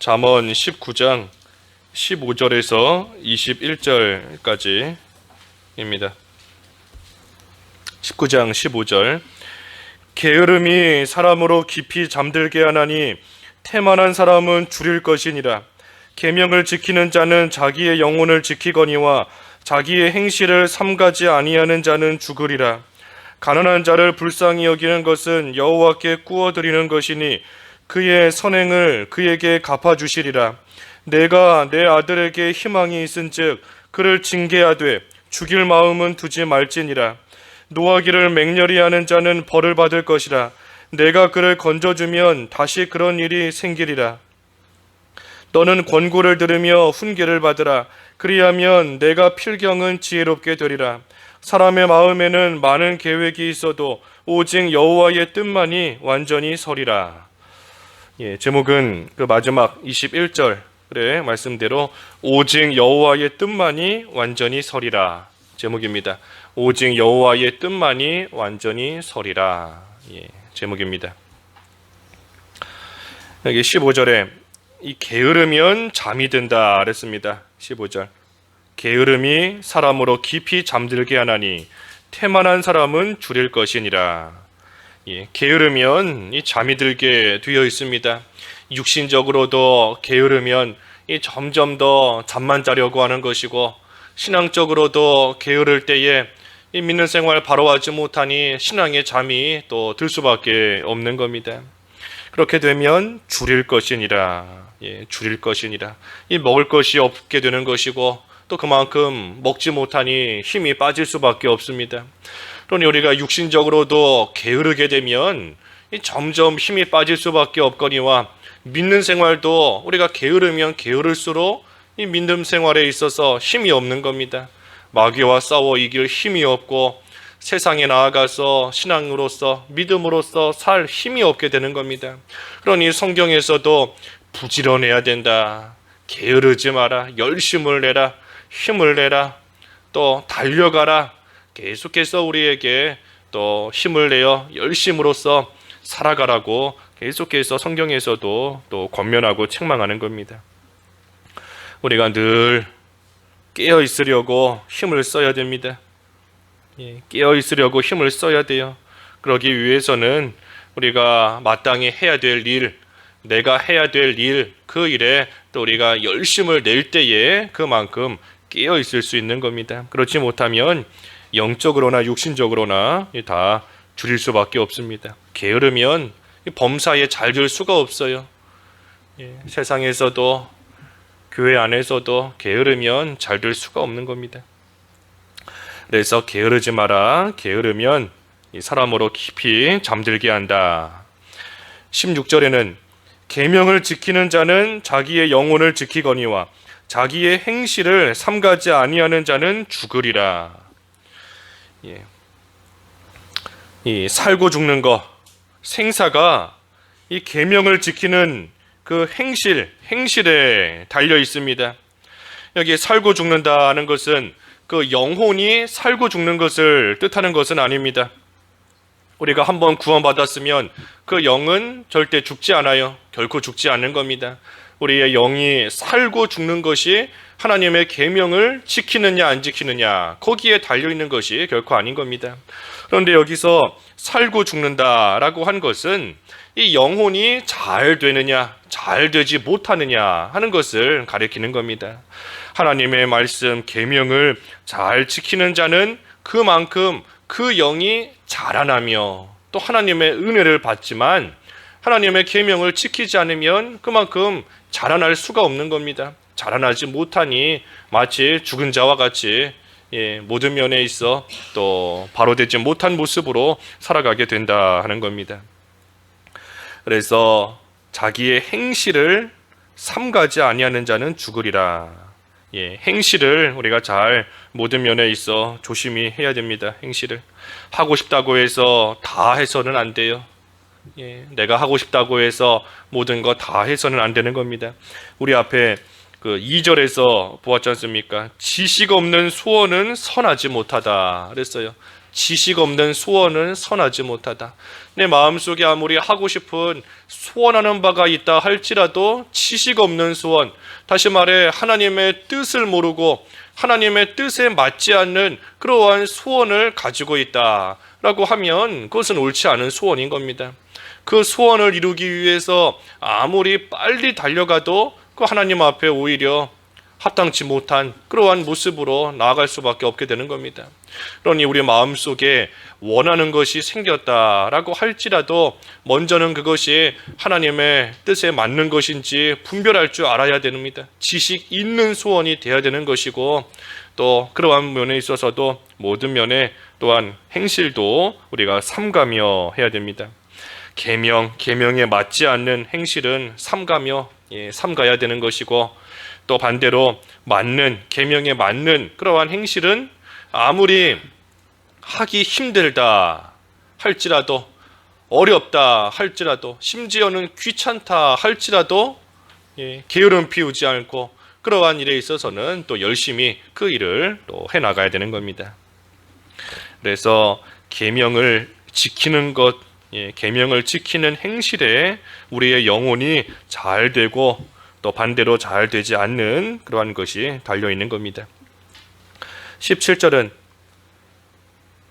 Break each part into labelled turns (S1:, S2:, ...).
S1: 잠언 19장 15절에서 21절까지입니다. 19장 15절. 게으름이 사람으로 깊이 잠들게 하나니 태만한 사람은 줄일 것이니라. 계명을 지키는 자는 자기의 영혼을 지키거니와 자기의 행실을 삼가지 아니하는 자는 죽으리라. 가난한 자를 불쌍히 여기는 것은 여호와께 꾸어드리는 것이니 그의 선행을 그에게 갚아주시리라. 내가 내 아들에게 희망이 있은즉 그를 징계하되 죽일 마음은 두지 말지니라. 노하기를 맹렬히 하는 자는 벌을 받을 것이라. 내가 그를 건져주면 다시 그런 일이 생기리라. 너는 권고를 들으며 훈계를 받으라. 그리하면 내가 필경은 지혜롭게 되리라. 사람의 마음에는 많은 계획이 있어도 오직 여호와의 뜻만이 완전히 서리라. 제목은 그 마지막 21절의 말씀대로 오직 여호와의 뜻만이 완전히 서리라 제목입니다. 오직 여호와의 뜻만이 완전히 서리라 제목입니다. 여기 15절에 이 게으르면 잠이 든다 그랬습니다. 15절. 게으름이 사람으로 깊이 잠들게 하나니 태만한 사람은 줄일 것이니라. 게으르면 이 잠이 들게 되어 있습니다. 육신적으로도 게으르면 이 점점 더 잠만 자려고 하는 것이고, 신앙적으로도 게으를 때에 이 믿는 생활 바로 하지 못하니 신앙의 잠이 또 들 수밖에 없는 겁니다. 그렇게 되면 줄일 것이니라. 줄일 것이니라. 이 먹을 것이 없게 되는 것이고, 또 그만큼 먹지 못하니 힘이 빠질 수밖에 없습니다. 그러니 우리가 육신적으로도 게으르게 되면 점점 힘이 빠질 수밖에 없거니와, 믿는 생활도 우리가 게으르면 게으를수록 이 믿음 생활에 있어서 힘이 없는 겁니다. 마귀와 싸워 이길 힘이 없고 세상에 나아가서 신앙으로서 믿음으로서 살 힘이 없게 되는 겁니다. 그러니 성경에서도 부지런해야 된다. 게으르지 마라. 열심을 내라. 힘을 내라. 또 달려가라. 계속해서 우리에게 또 힘을 내어 열심으로써 살아가라고 계속해서 성경에서도 또 권면하고 책망하는 겁니다. 우리가 늘 깨어 있으려고 힘을 써야 됩니다. 깨어 있으려고 힘을 써야 돼요. 그러기 위해서는 우리가 마땅히 해야 될 일, 내가 해야 될 일, 그 일에 또 우리가 열심을 낼 때에 그만큼 깨어 있을 수 있는 겁니다. 그렇지 못하면 영적으로나 육신적으로나 다 줄일 수밖에 없습니다. 게으르면 범사에 잘 될 수가 없어요. 세상에서도 교회 안에서도 게으르면 잘 될 수가 없는 겁니다. 그래서 게으르지 마라. 게으르면 사람으로 깊이 잠들게 한다. 16절에는 계명을 지키는 자는 자기의 영혼을 지키거니와 자기의 행실을 삼가지 아니하는 자는 죽으리라. 이 살고 죽는 것, 생사가 이 계명을 지키는 그 행실에 달려 있습니다. 여기 살고 죽는다는 것은 그 영혼이 살고 죽는 것을 뜻하는 것은 아닙니다. 우리가 한번 구원받았으면 그 영은 절대 죽지 않아요. 결코 죽지 않는 겁니다. 우리의 영이 살고 죽는 것이 하나님의 계명을 지키느냐 안 지키느냐, 거기에 달려있는 것이 결코 아닌 겁니다. 그런데 여기서 살고 죽는다라고 한 것은 이 영혼이 잘 되느냐 잘 되지 못하느냐 하는 것을 가리키는 겁니다. 하나님의 말씀 계명을 잘 지키는 자는 그만큼 그 영이 자라나며 또 하나님의 은혜를 받지만, 하나님의 계명을 지키지 않으면 그만큼 자라날 수가 없는 겁니다. 자라나지 못하니 마치 죽은 자와 같이 모든 면에 있어 또 바로 되지 못한 모습으로 살아가게 된다 하는 겁니다. 그래서 자기의 행실을 삼가지 아니하는 자는 죽으리라. 행실을 우리가 잘 모든 면에 있어 조심히 해야 됩니다. 행실을 하고 싶다고 해서 다 해서는 안 돼요. 내가 하고 싶다고 해서 모든 거 다 해서는 안 되는 겁니다. 우리 앞에 그 2절에서 보았지 않습니까? 지식 없는 소원은 선하지 못하다 그랬어요. 지식 없는 소원은 선하지 못하다. 내 마음속에 아무리 하고 싶은 소원하는 바가 있다 할지라도 지식 없는 소원, 다시 말해 하나님의 뜻을 모르고 하나님의 뜻에 맞지 않는 그러한 소원을 가지고 있다라고 하면 그것은 옳지 않은 소원인 겁니다. 그 소원을 이루기 위해서 아무리 빨리 달려가도 그 하나님 앞에 오히려 합당치 못한 그러한 모습으로 나아갈 수밖에 없게 되는 겁니다. 그러니 우리 마음속에 원하는 것이 생겼다라고 할지라도 먼저는 그것이 하나님의 뜻에 맞는 것인지 분별할 줄 알아야 됩니다. 지식 있는 소원이 되어야 되는 것이고, 또 그러한 면에 있어서도 모든 면에 또한 행실도 우리가 삼가며 해야 됩니다. 계명에 맞지 않는 행실은 삼가며 삼가야 되는 것이고, 또 반대로 계명에 맞는 그러한 행실은 아무리 하기 힘들다 할지라도, 어렵다 할지라도, 심지어는 귀찮다 할지라도 게으름 피우지 않고 그러한 일에 있어서는 또 열심히 그 일을 또 해나가야 되는 겁니다. 그래서 계명을 지키는 것, 계명을 지키는 행실에 우리의 영혼이 잘 되고 또 반대로 잘 되지 않는 그러한 것이 달려있는 겁니다. 17절은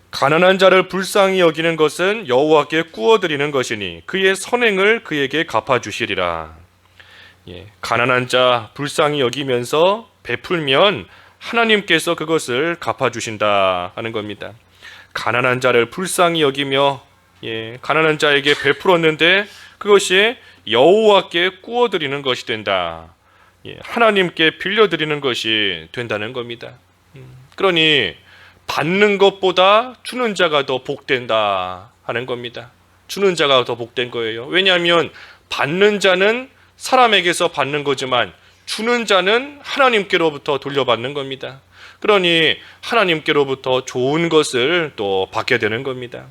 S1: 가난한 자를 불쌍히 여기는 것은 여호와께 꾸어드리는 것이니 그의 선행을 그에게 갚아주시리라. 가난한 자 불쌍히 여기면서 베풀면 하나님께서 그것을 갚아주신다 하는 겁니다. 가난한 자를 불쌍히 여기며 가난한 자에게 베풀었는데 그것이 여호와께 꾸어드리는 것이 된다. 하나님께 빌려드리는 것이 된다는 겁니다. 그러니 받는 것보다 주는 자가 더 복된다 하는 겁니다. 주는 자가 더 복된 거예요. 왜냐하면 받는 자는 사람에게서 받는 거지만 주는 자는 하나님께로부터 돌려받는 겁니다. 그러니 하나님께로부터 좋은 것을 또 받게 되는 겁니다.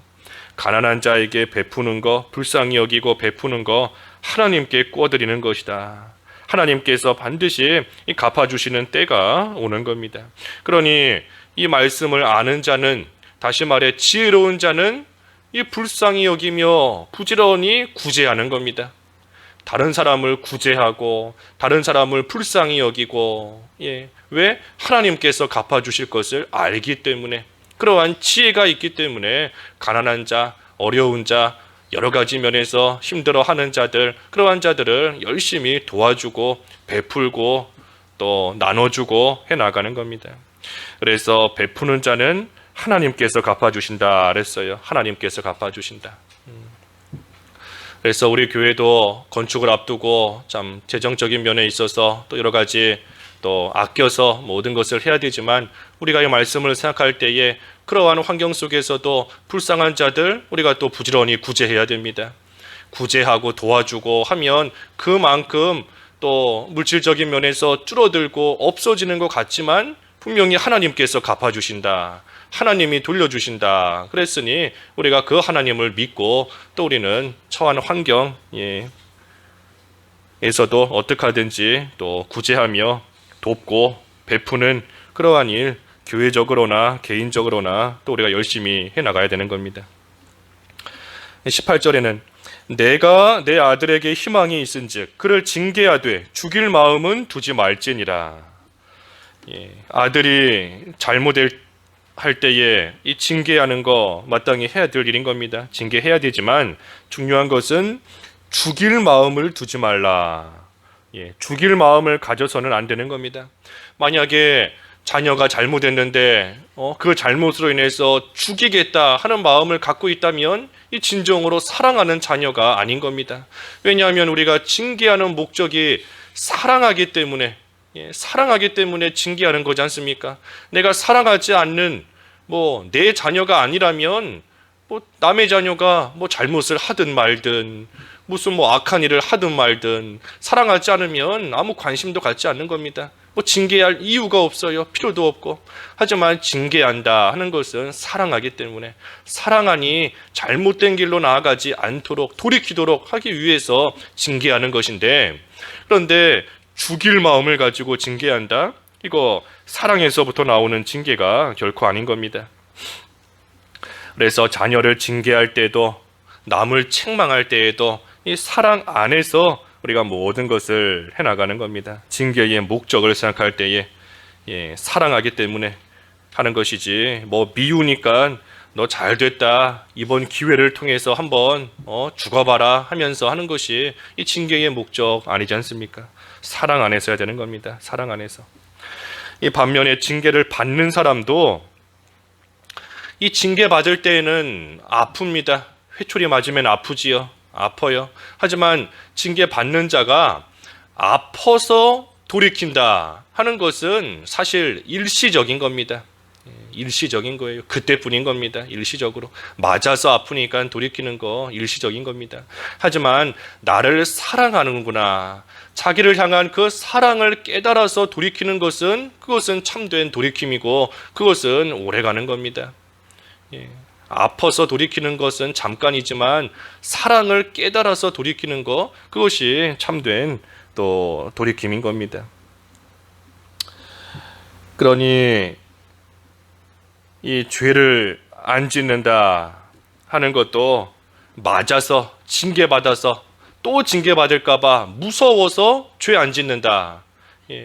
S1: 가난한 자에게 베푸는 거, 불쌍히 여기고 베푸는 거 하나님께 꾸어드리는 것이다. 하나님께서 반드시 갚아주시는 때가 오는 겁니다. 그러니 이 말씀을 아는 자는, 다시 말해 지혜로운 자는 이 불쌍히 여기며 부지런히 구제하는 겁니다. 다른 사람을 구제하고 다른 사람을 불쌍히 여기고, 왜? 하나님께서 갚아주실 것을 알기 때문에, 그러한 지혜가 있기 때문에 가난한 자, 어려운 자, 여러 가지 면에서 힘들어하는 자들, 그러한 자들을 열심히 도와주고 베풀고 또 나눠주고 해나가는 겁니다. 그래서 베푸는 자는 하나님께서 갚아주신다 그랬어요. 하나님께서 갚아주신다. 그래서 우리 교회도 건축을 앞두고 참 재정적인 면에 있어서 또 여러 가지 또 아껴서 모든 것을 해야 되지만, 우리가 이 말씀을 생각할 때에 그러한 환경 속에서도 불쌍한 자들 우리가 또 부지런히 구제해야 됩니다. 구제하고 도와주고 하면 그만큼 또 물질적인 면에서 줄어들고 없어지는 것 같지만 분명히 하나님께서 갚아주신다, 하나님이 돌려주신다 그랬으니 우리가 그 하나님을 믿고 또 우리는 처한 환경에서도 어떻게 하든지 또 구제하며 돕고 베푸는 그러한 일, 교회적으로나 개인적으로나 또 우리가 열심히 해나가야 되는 겁니다. 18절에는 내가 내 아들에게 희망이 있은즉 그를 징계하되 죽일 마음은 두지 말지니라. 아들이 잘못할 때에 이 징계하는 거 마땅히 해야 될 일인 겁니다. 징계해야 되지만 중요한 것은 죽일 마음을 두지 말라. 죽일 마음을 가져서는 안 되는 겁니다. 만약에 자녀가 잘못했는데 그 잘못으로 인해서 죽이겠다 하는 마음을 갖고 있다면 이 진정으로 사랑하는 자녀가 아닌 겁니다. 왜냐하면 우리가 징계하는 목적이 사랑하기 때문에 징계하는 거지 않습니까? 내가 사랑하지 않는 내 자녀가 아니라면 남의 자녀가 잘못을 하든 말든 무슨 악한 일을 하든 말든 사랑하지 않으면 아무 관심도 갖지 않는 겁니다. 징계할 이유가 없어요. 필요도 없고. 하지만 징계한다 하는 것은 사랑하기 때문에, 사랑하니 잘못된 길로 나아가지 않도록 돌이키도록 하기 위해서 징계하는 것인데, 그런데 죽일 마음을 가지고 징계한다? 이거 사랑에서부터 나오는 징계가 결코 아닌 겁니다. 그래서 자녀를 징계할 때도 남을 책망할 때에도 이 사랑 안에서 우리가 모든 것을 해나가는 겁니다. 징계의 목적을 생각할 때에 사랑하기 때문에 하는 것이지, 뭐 미우니까 너 잘됐다, 이번 기회를 통해서 한번 죽어봐라 하면서 하는 것이 이 징계의 목적 아니지 않습니까? 사랑 안에서 해야 되는 겁니다. 사랑 안에서. 이 반면에 징계를 받는 사람도 이 징계 받을 때에는 아픕니다. 회초리 맞으면 아프지요. 아파요. 하지만 징계 받는 자가 아파서 돌이킨다 하는 것은 사실 일시적인 겁니다. 일시적인 거예요. 그때뿐인 겁니다. 일시적으로. 맞아서 아프니까 돌이키는 거 일시적인 겁니다. 하지만 나를 사랑하는구나, 자기를 향한 그 사랑을 깨달아서 돌이키는 것은, 그것은 참된 돌이킴이고 그것은 오래가는 겁니다. 아파서 돌이키는 것은 잠깐이지만 사랑을 깨달아서 돌이키는 것, 그것이 참된 또 돌이킴인 겁니다. 그러니 이 죄를 안 짓는다 하는 것도 맞아서 징계받아서 또 징계받을까 봐 무서워서 죄 안 짓는다.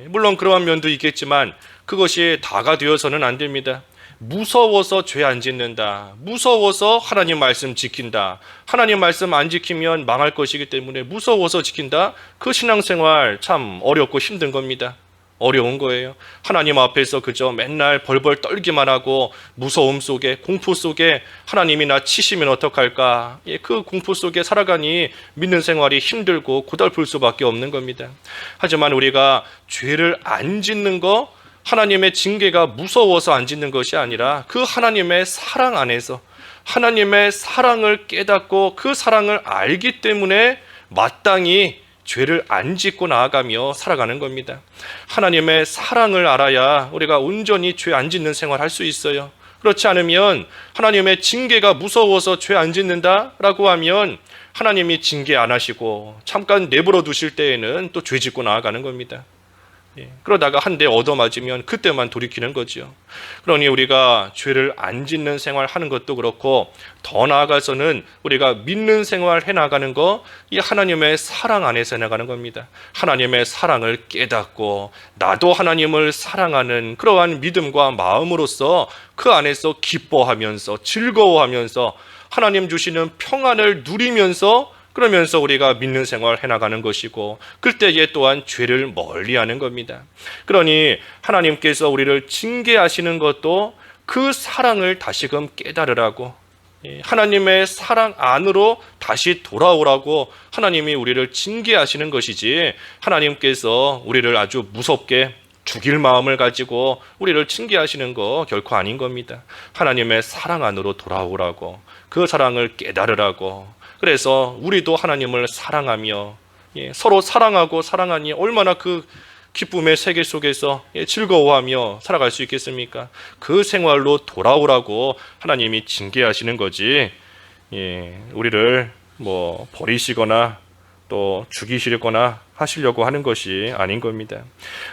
S1: 물론 그러한 면도 있겠지만 그것이 다가 되어서는 안 됩니다. 무서워서 죄 안 짓는다, 무서워서 하나님 말씀 지킨다, 하나님 말씀 안 지키면 망할 것이기 때문에 무서워서 지킨다, 그 신앙생활 참 어렵고 힘든 겁니다. 어려운 거예요. 하나님 앞에서 그저 맨날 벌벌 떨기만 하고 무서움 속에, 공포 속에 하나님이 나 치시면 어떡할까, 그 공포 속에 살아가니 믿는 생활이 힘들고 고달플 수밖에 없는 겁니다. 하지만 우리가 죄를 안 짓는 거, 하나님의 징계가 무서워서 안 짓는 것이 아니라 그 하나님의 사랑 안에서 하나님의 사랑을 깨닫고 그 사랑을 알기 때문에 마땅히 죄를 안 짓고 나아가며 살아가는 겁니다. 하나님의 사랑을 알아야 우리가 온전히 죄 안 짓는 생활 할 수 있어요. 그렇지 않으면 하나님의 징계가 무서워서 죄 안 짓는다라고 하면 하나님이 징계 안 하시고 잠깐 내버려 두실 때에는 또 죄 짓고 나아가는 겁니다. 그러다가 한 대 얻어맞으면 그때만 돌이키는 거죠. 그러니 우리가 죄를 안 짓는 생활 하는 것도 그렇고, 더 나아가서는 우리가 믿는 생활 해나가는 거, 이 하나님의 사랑 안에서 해나가는 겁니다. 하나님의 사랑을 깨닫고 나도 하나님을 사랑하는 그러한 믿음과 마음으로서 그 안에서 기뻐하면서 즐거워하면서 하나님 주시는 평안을 누리면서, 그러면서 우리가 믿는 생활을 해나가는 것이고, 그때에 또한 죄를 멀리하는 겁니다. 그러니 하나님께서 우리를 징계하시는 것도 그 사랑을 다시금 깨달으라고, 하나님의 사랑 안으로 다시 돌아오라고 하나님이 우리를 징계하시는 것이지, 하나님께서 우리를 아주 무섭게 죽일 마음을 가지고 우리를 징계하시는 거 결코 아닌 겁니다. 하나님의 사랑 안으로 돌아오라고, 그 사랑을 깨달으라고. 그래서 우리도 하나님을 사랑하며 서로 사랑하고 사랑하니 얼마나 그 기쁨의 세계 속에서 즐거워하며 살아갈 수 있겠습니까? 그 생활로 돌아오라고 하나님이 징계하시는 거지, 우리를 뭐 버리시거나 또 죽이시거나 하시려고 하는 것이 아닌 겁니다.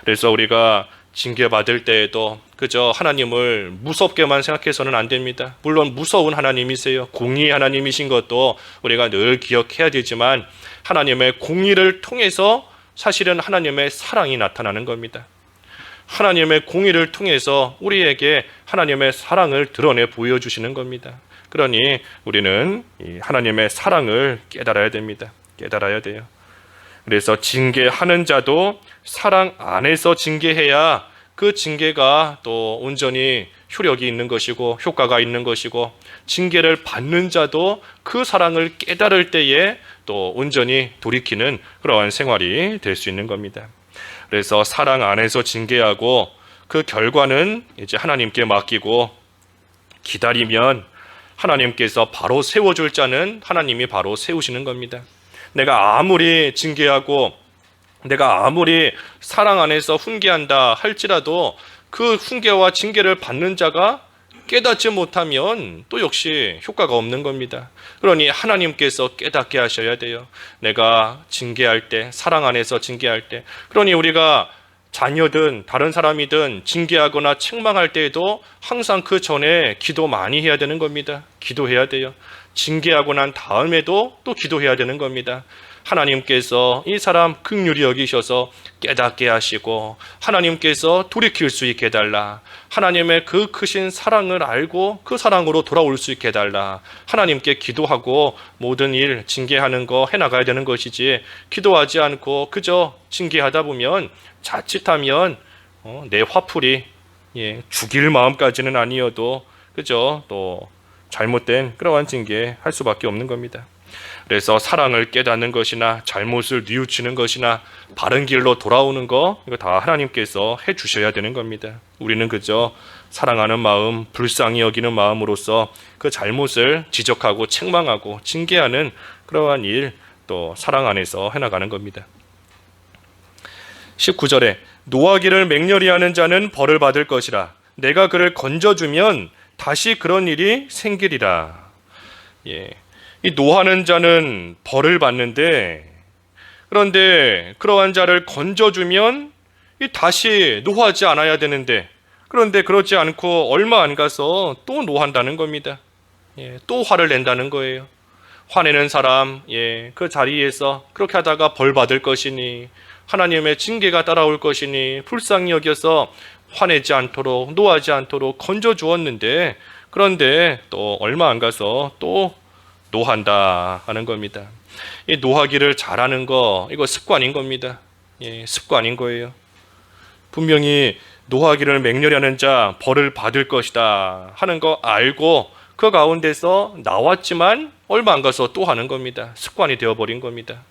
S1: 그래서 우리가 징계받을 때에도 그저 하나님을 무섭게만 생각해서는 안 됩니다. 물론 무서운 하나님이세요. 공의의 하나님이신 것도 우리가 늘 기억해야 되지만, 하나님의 공의를 통해서 사실은 하나님의 사랑이 나타나는 겁니다. 하나님의 공의를 통해서 우리에게 하나님의 사랑을 드러내 보여주시는 겁니다. 그러니 우리는 이 하나님의 사랑을 깨달아야 됩니다. 깨달아야 돼요. 그래서 징계하는 자도 사랑 안에서 징계해야 그 징계가 또 온전히 효력이 있는 것이고 효과가 있는 것이고, 징계를 받는 자도 그 사랑을 깨달을 때에 또 온전히 돌이키는 그러한 생활이 될 수 있는 겁니다. 그래서 사랑 안에서 징계하고 그 결과는 이제 하나님께 맡기고 기다리면 하나님께서 바로 세워줄 자는 하나님이 바로 세우시는 겁니다. 내가 아무리 징계하고 내가 아무리 사랑 안에서 훈계한다 할지라도 그 훈계와 징계를 받는 자가 깨닫지 못하면 또 역시 효과가 없는 겁니다. 그러니 하나님께서 깨닫게 하셔야 돼요. 내가 징계할 때, 사랑 안에서 징계할 때, 그러니 우리가 자녀든 다른 사람이든 징계하거나 책망할 때에도 항상 그 전에 기도 많이 해야 되는 겁니다. 기도해야 돼요. 징계하고 난 다음에도 또 기도해야 되는 겁니다. 하나님께서 이 사람 긍휼히 여기셔서 깨닫게 하시고 하나님께서 돌이킬 수 있게 해달라. 하나님의 그 크신 사랑을 알고 그 사랑으로 돌아올 수 있게 해달라. 하나님께 기도하고 모든 일 징계하는 거 해나가야 되는 것이지, 기도하지 않고 그저 징계하다 보면 자칫하면 내 화풀이 죽일 마음까지는 아니어도 그저 또 잘못된 그러한 징계할 수밖에 없는 겁니다. 그래서 사랑을 깨닫는 것이나 잘못을 뉘우치는 것이나 바른 길로 돌아오는 거, 이거 다 하나님께서 해주셔야 되는 겁니다. 우리는 그저 사랑하는 마음, 불쌍히 여기는 마음으로서 그 잘못을 지적하고 책망하고 징계하는 그러한 일, 또 사랑 안에서 해나가는 겁니다. 19절에 노하기를 맹렬히 하는 자는 벌을 받을 것이라. 내가 그를 건져주면 다시 그런 일이 생기리라. 이 노하는 자는 벌을 받는데, 그런데 그러한 자를 건져주면 다시 노하지 않아야 되는데, 그런데 그렇지 않고 얼마 안 가서 또 노한다는 겁니다. 또 화를 낸다는 거예요. 화내는 사람, 그 자리에서 그렇게 하다가 벌 받을 것이니 하나님의 징계가 따라올 것이니 불쌍히 여겨서 화내지 않도록 노하지 않도록 건져 주었는데, 그런데 또 얼마 안 가서 또 노한다 하는 겁니다. 이 노하기를 잘하는 거, 이거 습관인 겁니다. 습관인 거예요. 분명히 노하기를 맹렬히 하는 자 벌을 받을 것이다 하는 거 알고 그 가운데서 나왔지만 얼마 안 가서 또 하는 겁니다. 습관이 되어버린 겁니다.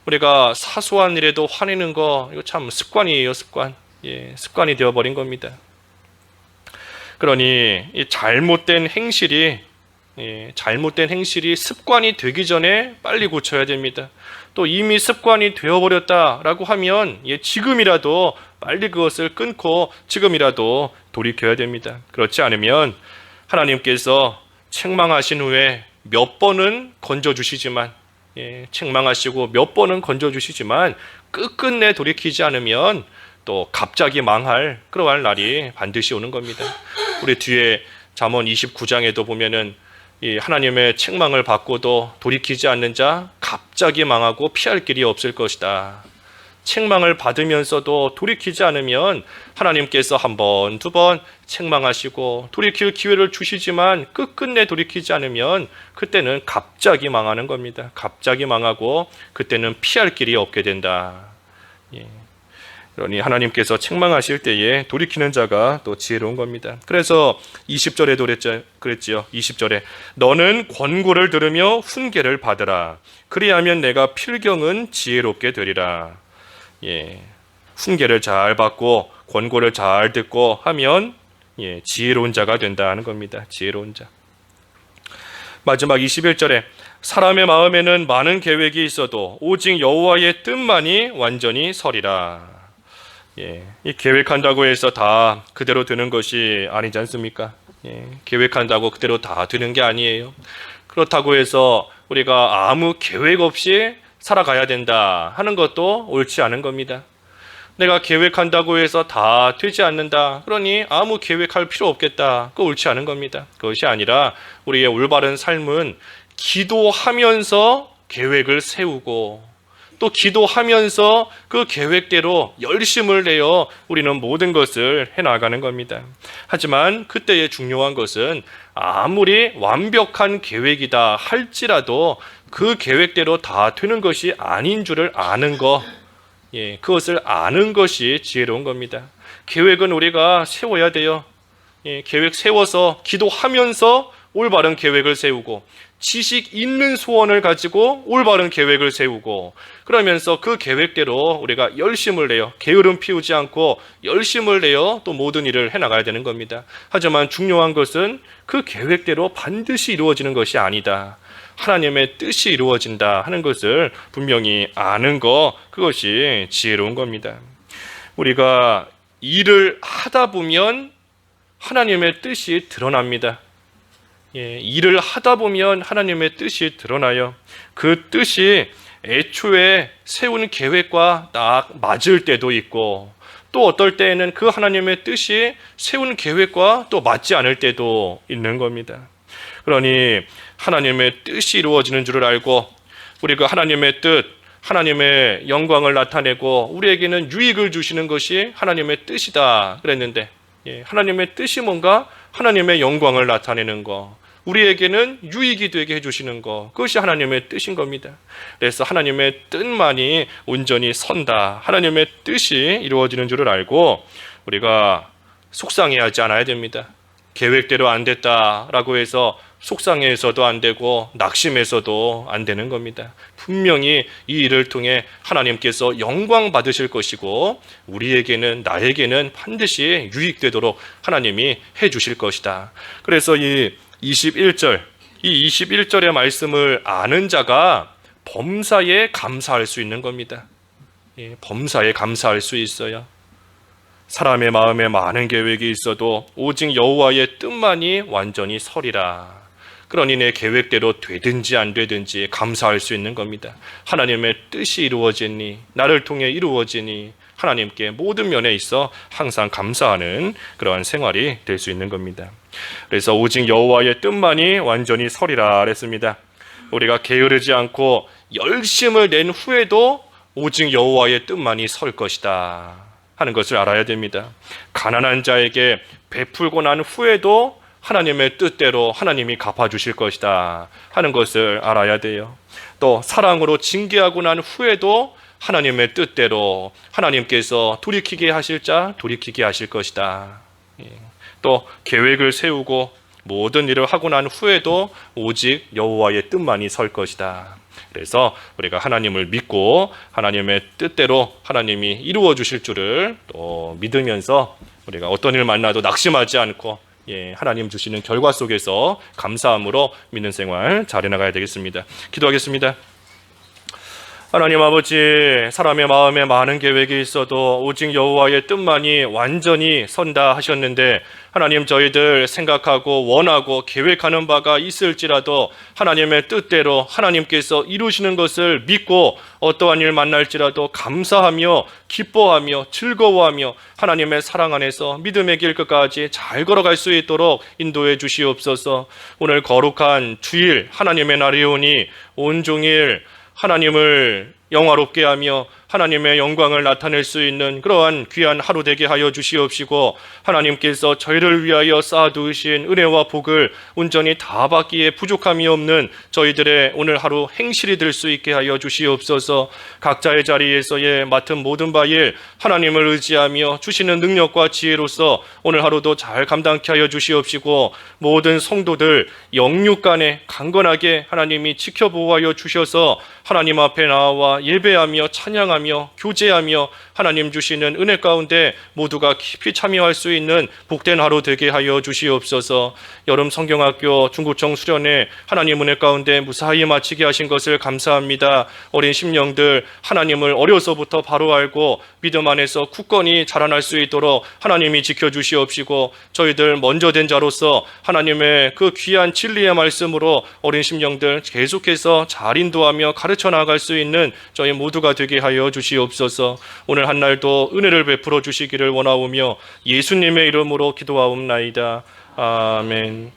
S1: 우리가 사소한 일에도 화내는 거, 이거 참 습관이에요. 습관. 습관이 되어버린 겁니다. 그러니 이 잘못된 행실이 습관이 되기 전에 빨리 고쳐야 됩니다. 또 이미 습관이 되어버렸다라고 하면 지금이라도 빨리 그것을 끊고 지금이라도 돌이켜야 됩니다. 그렇지 않으면 하나님께서 책망하신 후에 몇 번은 건져주시지만, 책망하시고 몇 번은 건져주시지만 끝끝내 돌이키지 않으면 또 갑자기 망할 그러한 날이 반드시 오는 겁니다. 우리 뒤에 잠언 29장에도 보면은 이 하나님의 책망을 받고도 돌이키지 않는 자 갑자기 망하고 피할 길이 없을 것이다. 책망을 받으면서도 돌이키지 않으면 하나님께서 한 번, 두 번 책망하시고 돌이킬 기회를 주시지만 끝끝내 돌이키지 않으면 그때는 갑자기 망하는 겁니다. 갑자기 망하고 그때는 피할 길이 없게 된다. 그러니 하나님께서 책망하실 때에 돌이키는 자가 또 지혜로운 겁니다. 그래서 20절에도 그랬지요. 20절에 너는 권고를 들으며 훈계를 받으라. 그리하면 내가 필경은 지혜롭게 되리라. 훈계를 잘 받고 권고를 잘 듣고 하면 지혜로운 자가 된다는 겁니다. 지혜로운 자. 마지막 21절에 사람의 마음에는 많은 계획이 있어도 오직 여호와의 뜻만이 완전히 서리라. 이 계획한다고 해서 다 그대로 되는 것이 아니지 않습니까? 계획한다고 그대로 다 되는 게 아니에요. 그렇다고 해서 우리가 아무 계획 없이 살아가야 된다 하는 것도 옳지 않은 겁니다. 내가 계획한다고 해서 다 되지 않는다, 그러니 아무 계획할 필요 없겠다, 그거 옳지 않은 겁니다. 그것이 아니라 우리의 올바른 삶은 기도하면서 계획을 세우고 또 기도하면서 그 계획대로 열심을 내어 우리는 모든 것을 해나가는 겁니다. 하지만 그때의 중요한 것은 아무리 완벽한 계획이다 할지라도 그 계획대로 다 되는 것이 아닌 줄을 아는 것, 그것을 아는 것이 지혜로운 겁니다. 계획은 우리가 세워야 돼요. 계획 세워서 기도하면서 올바른 계획을 세우고 지식 있는 소원을 가지고 올바른 계획을 세우고 그러면서 그 계획대로 우리가 열심을 내어 게으름 피우지 않고 열심을 내어 또 모든 일을 해나가야 되는 겁니다. 하지만 중요한 것은 그 계획대로 반드시 이루어지는 것이 아니다, 하나님의 뜻이 이루어진다 하는 것을 분명히 아는 것, 그것이 지혜로운 겁니다. 우리가 일을 하다 보면 하나님의 뜻이 드러납니다. 일을 하다 보면 하나님의 뜻이 드러나요. 그 뜻이 애초에 세운 계획과 딱 맞을 때도 있고, 또 어떨 때에는 그 하나님의 뜻이 세운 계획과 또 맞지 않을 때도 있는 겁니다. 그러니 하나님의 뜻이 이루어지는 줄을 알고, 우리 그 하나님의 뜻, 하나님의 영광을 나타내고 우리에게는 유익을 주시는 것이 하나님의 뜻이다 그랬는데, 하나님의 뜻이 뭔가? 하나님의 영광을 나타내는 거, 우리에게는 유익이 되게 해주시는 거, 그것이 하나님의 뜻인 겁니다. 그래서 하나님의 뜻만이 온전히 선다, 하나님의 뜻이 이루어지는 줄을 알고 우리가 속상해하지 않아야 됩니다. 계획대로 안 됐다라고 해서 속상해서도 안 되고 낙심해서도 안 되는 겁니다. 분명히 이 일을 통해 하나님께서 영광 받으실 것이고 우리에게는, 나에게는 반드시 유익되도록 하나님이 해주실 것이다. 그래서 이 21절의 말씀을 아는 자가 범사에 감사할 수 있는 겁니다. 범사에 감사할 수 있어요. 사람의 마음에 많은 계획이 있어도 오직 여호와의 뜻만이 완전히 설이라. 그러니 내 계획대로 되든지 안 되든지 감사할 수 있는 겁니다. 하나님의 뜻이 이루어지니, 나를 통해 이루어지니 하나님께 모든 면에 있어 항상 감사하는 그러한 생활이 될 수 있는 겁니다. 그래서 오직 여호와의 뜻만이 완전히 설이라 그랬습니다. 우리가 게으르지 않고 열심을 낸 후에도 오직 여호와의 뜻만이 설 것이다 하는 것을 알아야 됩니다. 가난한 자에게 베풀고 난 후에도 하나님의 뜻대로 하나님이 갚아주실 것이다 하는 것을 알아야 돼요. 또 사랑으로 징계하고 난 후에도 하나님의 뜻대로 하나님께서 돌이키게 하실 자 돌이키게 하실 것이다. 또 계획을 세우고 모든 일을 하고 난 후에도 오직 여호와의 뜻만이 설 것이다. 그래서 우리가 하나님을 믿고 하나님의 뜻대로 하나님이 이루어 주실 줄을 또 믿으면서 우리가 어떤 일 만나도 낙심하지 않고 하나님 주시는 결과 속에서 감사함으로 믿는 생활 잘 해나가야 되겠습니다. 기도하겠습니다. 하나님 아버지, 사람의 마음에 많은 계획이 있어도 오직 여호와의 뜻만이 완전히 선다 하셨는데, 하나님 저희들 생각하고 원하고 계획하는 바가 있을지라도 하나님의 뜻대로 하나님께서 이루시는 것을 믿고 어떠한 일 만날지라도 감사하며 기뻐하며 즐거워하며 하나님의 사랑 안에서 믿음의 길 끝까지 잘 걸어갈 수 있도록 인도해 주시옵소서. 오늘 거룩한 주일 하나님의 날이오니 온종일 하나님을 영화롭게 하며 하나님의 영광을 나타낼 수 있는 그러한 귀한 하루 되게 하여 주시옵시고, 하나님께서 저희를 위하여 쌓아두신 은혜와 복을 온전히 다 받기에 부족함이 없는 저희들의 오늘 하루 행실이 될 수 있게 하여 주시옵소서. 각자의 자리에서의 맡은 모든 바일 하나님을 의지하며 주시는 능력과 지혜로서 오늘 하루도 잘 감당케 하여 주시옵시고, 모든 성도들 영육간에 강건하게 하나님이 지켜보호하여 주셔서 하나님 앞에 나와 예배하며 찬양하며 교제하며 하나님 주시는 은혜 가운데 모두가 깊이 참여할 수 있는 복된 하루 되게 하여 주시옵소서. 여름 성경학교 중구청 수련회 하나님 은혜 가운데 무사히 마치게 하신 것을 감사합니다. 어린 심령들 하나님을 어려서부터 바로 알고 믿음 안에서 굳건히 자라날 수 있도록 하나님이 지켜주시옵시고, 저희들 먼저 된 자로서 하나님의 그 귀한 진리의 말씀으로 어린 심령들 계속해서 잘 인도하며 가르쳐 나갈 수 있는 저희 모두가 되게 하여 주시옵소서. 오늘 한 날도 은혜를 베풀어 주시기를 원하오며 예수님의 이름으로 기도하옵나이다. 아멘.